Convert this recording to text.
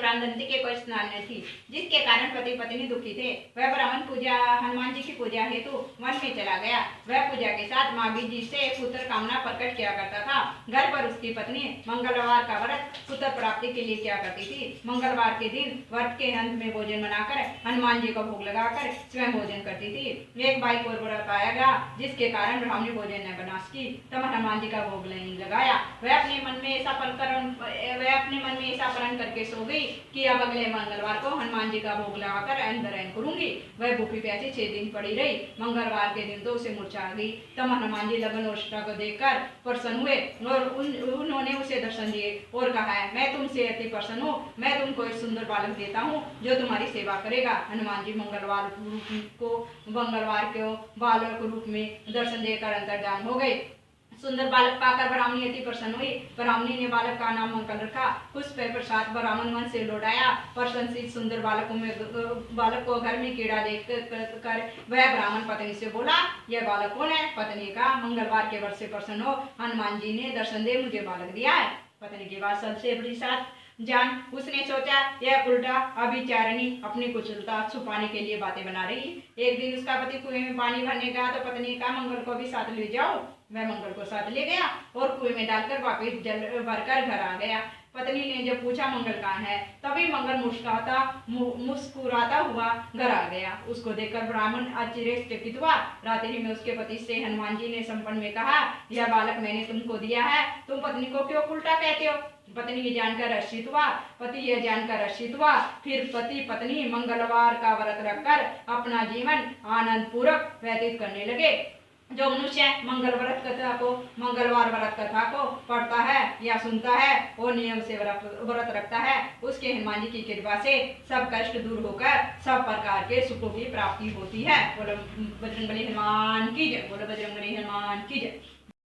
प्राणदंती के कोई स्नान न थी, जिसके कारण पति पत्नी दुखी थे। वह ब्राह्मण पूजा हनुमान जी की पूजा हेतु वन में चला गया। वह पूजा के साथ माँ जी से पुत्र कामना प्रकट किया करता था। घर पर उसकी पत्नी मंगलवार का व्रत पुत्र प्राप्ति के लिए किया करती थी। मंगलवार के दिन व्रत के अंत में भोजन बनाकर हनुमान जी को भोग लगाकर स्वयं भोजन करती थी। एक बाई को व्रत आया गया, जिसके कारण ब्राह्मणी भोजन न बना सकी, तब हनुमान जी का भोग नहीं लगाया। वह अपने मन में ऐसा प्रण करके सो गई कि अब अगले मंगलवार को हनुमान जी का भोग लगाकर अंतरयन करूंगी। वह भूखी प्यासी 6 दिन पड़ी रही। मंगलवार के दिन तो उसे मूर्छा आ गई। तब हनुमान जी लगन और श्रद्धा को देखकर प्रसन्न हुए और उन्होंने उसे दर्शन दिए और कहा है, मैं तुमसे अति प्रसन्न हूँ। मैं तुमको एक सुंदर बालक देता हूँ जो तुम्हारी सेवा करेगा। हनुमान जी मंगलवार को बालक रूप में दर्शन देकर अंतर्धान हो गए। सुंदर बालक पाकर ब्राह्मणी अति प्रसन्न हुई। ब्राह्मणी ने बालक का नाम मंगल रखा। पुष्प प्रसाद ब्राह्मण वन से लौटाया। प्रसन्नचित्त सुंदर बालक को घर में कीड़ा देख कर वह ब्राह्मण पत्नी से बोला, यह बालक कौन है? पत्नी का मंगलवार के व्रत से प्रसन्न हो हनुमान जी ने दर्शन दे मुझे बालक दिया है। पत्नी की बात सबसे बड़ी साथ जान उसने सोचा, यह उल्टा अभिचारिणी अपनी कुशलता छुपाने के लिए बातें बना रही। एक दिन उसका पति कुएं में पानी भरने गया तो पत्नी का मंगल को भी साथ ले जाओ। वह मंगल को साथ ले गया और कुएं में डालकर वापिस जल भरकर घर आ गया। पत्नी ने जब पूछा मंगल कहाँ है, तभी मंगल मुस्कुराता हुआ घर आ गया। उसको देखकर ब्राह्मण आश्चर्यचकित हुआ। रात्रि में उसके पति से हनुमान जी ने संपन्न में कहा, यह बालक मैंने तुमको दिया है, तुम पत्नी को क्यों उल्टा कहते हो? पत्नी ये जानकर हर्षित हुआ। फिर पति पत्नी मंगलवार का व्रत रखकर अपना जीवन आनंद पूर्वक व्यतीत करने लगे। जो मनुष्य मंगलवार व्रत कथा को पढ़ता है या सुनता है और नियम से व्रत रखता है, उसके हनुमान जी की कृपा से सब कष्ट दूर होकर सब प्रकार के सुखों की प्राप्ति होती है। बोलो बजरंगबली हनुमान की जय। बोलो बजरंगबली हनुमान की जय।